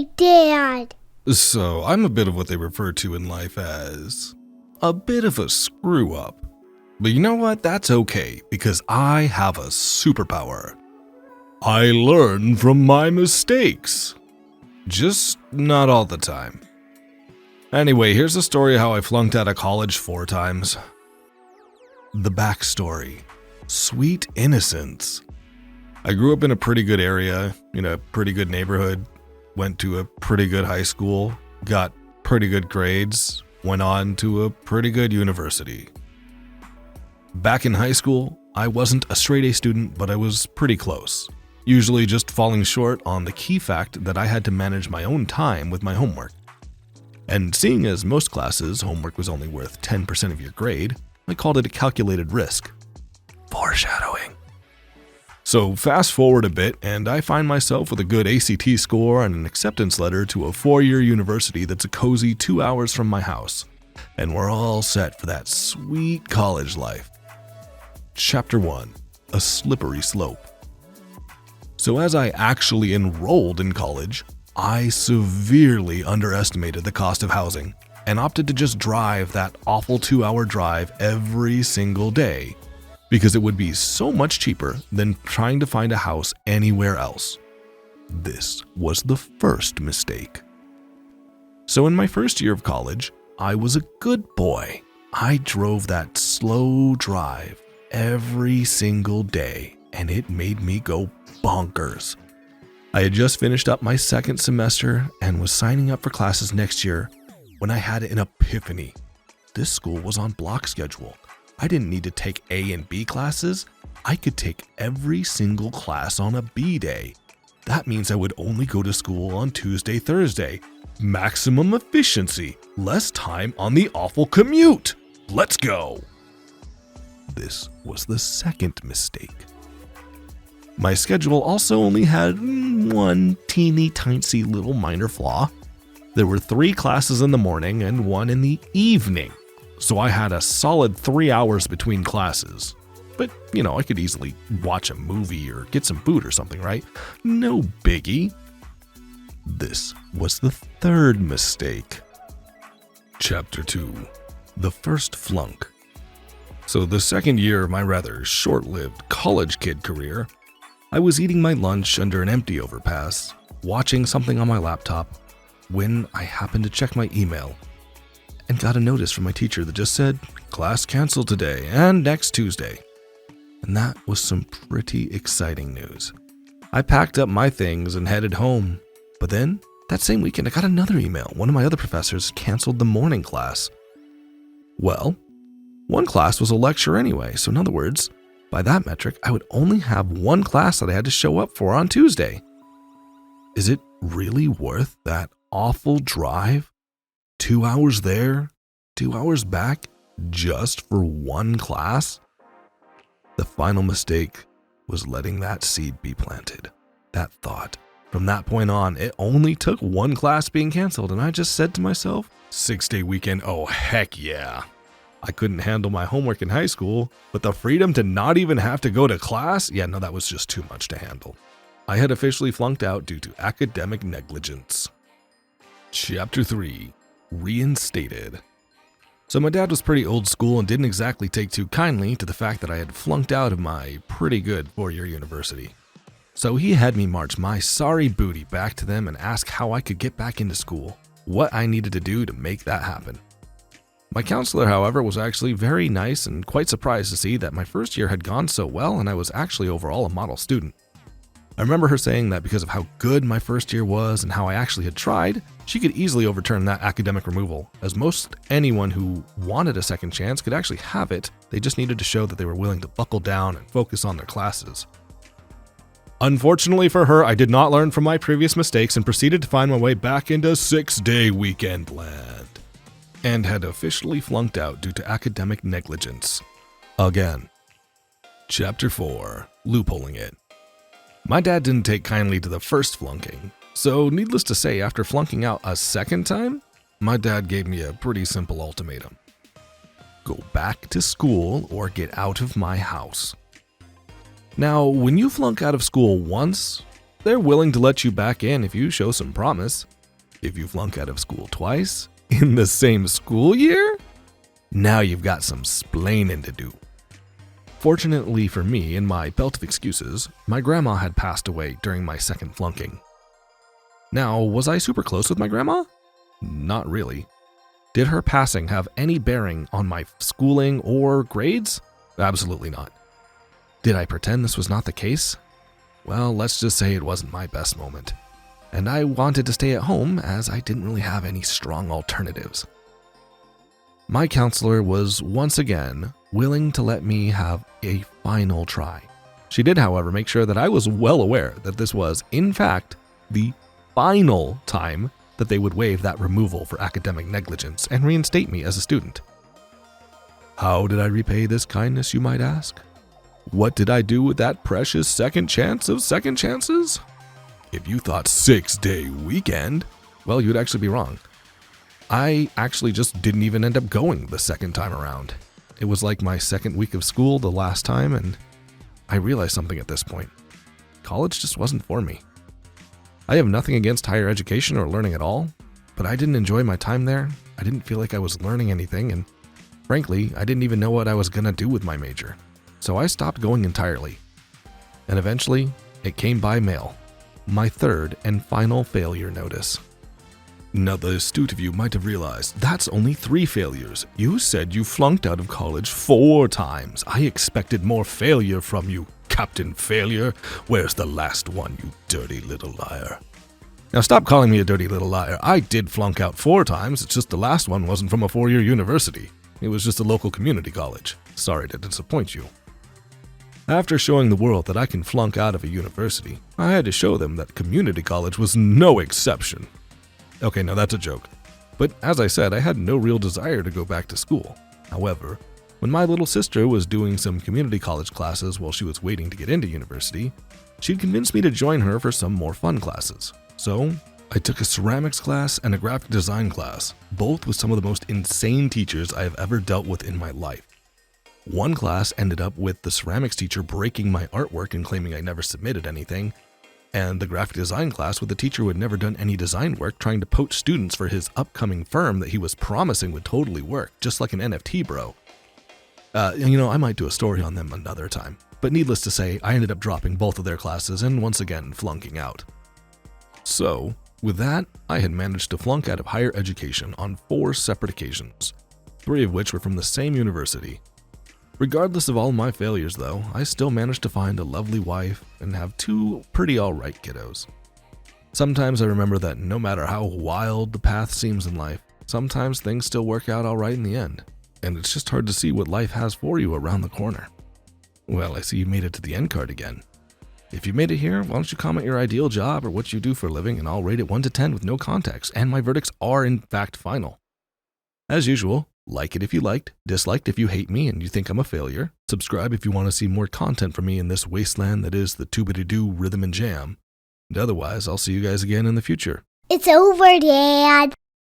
Hey, Dad. So, I'm a bit of what they refer to in life as a bit of a screw-up. But you know what? That's okay, because I have a superpower. I learn from my mistakes. Just not all the time. Anyway, here's a story of how I flunked out of college 4 times. The backstory. Sweet innocence. I grew up in a pretty good area, in a pretty good neighborhood, went to a pretty good high school, got pretty good grades, went on to a pretty good university. Back in high school, I wasn't a straight A student, but I was pretty close, usually just falling short on the key fact that I had to manage my own time with my homework. And seeing as most classes, homework was only worth 10% of your grade, I called it a calculated risk. Foreshadowing. So fast forward a bit, and I find myself with a good ACT score and an acceptance letter to a 4-year university that's a cozy 2 hours from my house. And we're all set for that sweet college life. Chapter 1, a slippery slope. So as I actually enrolled in college, I severely underestimated the cost of housing and opted to just drive that awful 2-hour drive every single day because it would be so much cheaper than trying to find a house anywhere else. This was the first mistake. So in my first year of college, I was a good boy. I drove that slow drive every single day, and it made me go bonkers. I had just finished up my second semester and was signing up for classes next year when I had an epiphany. This school was on block schedule. I didn't need to take A and B classes. I could take every single class on a B day. That means I would only go to school on Tuesday, Thursday. Maximum efficiency, less time on the awful commute. Let's go. This was the second mistake. My schedule also only had one teeny tiny little minor flaw. There were 3 classes in the morning and 1 in the evening. So I had a solid 3 hours between classes. But, I could easily watch a movie or get some food or something, right? No biggie. This was the third mistake. Chapter 2, the First Flunk. So the second year of my rather short-lived college kid career, I was eating my lunch under an empty overpass, watching something on my laptop, when I happened to check my email and got a notice from my teacher that just said, class canceled today and next Tuesday. And that was some pretty exciting news. I packed up my things and headed home. But then, that same weekend, I got another email. One of my other professors canceled the morning class. Well, one class was a lecture anyway, so in other words, by that metric, I would only have one class that I had to show up for on Tuesday. Is it really worth that awful drive? 2 hours there, 2 hours back, just for one class? The final mistake was letting that seed be planted. That thought. From that point on, it only took one class being canceled, and I just said to myself, 6-day weekend, oh heck yeah. I couldn't handle my homework in high school, but the freedom to not even have to go to class? Yeah, no, that was just too much to handle. I had officially flunked out due to academic negligence. Chapter 3, Reinstated. So my dad was pretty old school and didn't exactly take too kindly to the fact that I had flunked out of my pretty good 4-year university. So he had me march my sorry booty back to them and ask how I could get back into school, what I needed to do to make that happen. My counselor, however, was actually very nice and quite surprised to see that my first year had gone so well and I was actually overall a model student. I remember her saying that because of how good my first year was and how I actually had tried, she could easily overturn that academic removal, as most anyone who wanted a second chance could actually have it. They just needed to show that they were willing to buckle down and focus on their classes. Unfortunately for her, I did not learn from my previous mistakes and proceeded to find my way back into 6-day weekend land, and had officially flunked out due to academic negligence. Again. Chapter 4, Loopholing It. My dad didn't take kindly to the first flunking, so needless to say, after flunking out a second time, my dad gave me a pretty simple ultimatum. Go back to school or get out of my house. Now, when you flunk out of school once, they're willing to let you back in if you show some promise. If you flunk out of school twice in the same school year, now you've got some splaining to do. Fortunately for me, in my belt of excuses, my grandma had passed away during my second flunking. Now, was I super close with my grandma? Not really. Did her passing have any bearing on my schooling or grades? Absolutely not. Did I pretend this was not the case? Well, let's just say it wasn't my best moment. And I wanted to stay at home as I didn't really have any strong alternatives. My counselor was once again willing to let me have a final try. She did, however, make sure that I was well aware that this was, in fact, the final time that they would waive that removal for academic negligence and reinstate me as a student. How did I repay this kindness, you might ask? What did I do with that precious second chance of second chances? If you thought 6-day weekend, well, you'd actually be wrong. I actually just didn't even end up going the second time around. It was like my second week of school the last time, and I realized something at this point. College just wasn't for me. I have nothing against higher education or learning at all, but I didn't enjoy my time there. I didn't feel like I was learning anything, and frankly, I didn't even know what I was going to do with my major. So I stopped going entirely. And eventually, it came by mail. My third and final failure notice. Now, the astute of you might have realized that's only 3 failures. You said you flunked out of college 4 times. I expected more failure from you, Captain Failure. Where's the last one, you dirty little liar? Now, stop calling me a dirty little liar. I did flunk out 4 times. It's just the last one wasn't from a 4-year university. It was just a local community college. Sorry to disappoint you. After showing the world that I can flunk out of a university, I had to show them that community college was no exception. Okay, now that's a joke. But as I said, I had no real desire to go back to school. However, when my little sister was doing some community college classes while she was waiting to get into university, she'd convinced me to join her for some more fun classes. So, I took a ceramics class and a graphic design class, both with some of the most insane teachers I have ever dealt with in my life. One class ended up with the ceramics teacher breaking my artwork and claiming I never submitted anything, and the graphic design class with the teacher who had never done any design work trying to poach students for his upcoming firm that he was promising would totally work, just like an NFT bro. I might do a story on them another time, but needless to say, I ended up dropping both of their classes and once again flunking out. So, with that, I had managed to flunk out of higher education on 4 separate occasions, 3 of which were from the same university. Regardless of all my failures though, I still managed to find a lovely wife and have 2 pretty alright kiddos. Sometimes I remember that no matter how wild the path seems in life, sometimes things still work out alright in the end, and it's just hard to see what life has for you around the corner. Well, I see you made it to the end card again. If you made it here, why don't you comment your ideal job or what you do for a living, and I'll rate it 1 to 10 with no context, and my verdicts are in fact final. As usual, like it if you liked, disliked if you hate me and you think I'm a failure, subscribe if you want to see more content from me in this wasteland that is the Toobity-Doo Rhythm and Jam, and otherwise I'll see you guys again in the future. It's over, Dad.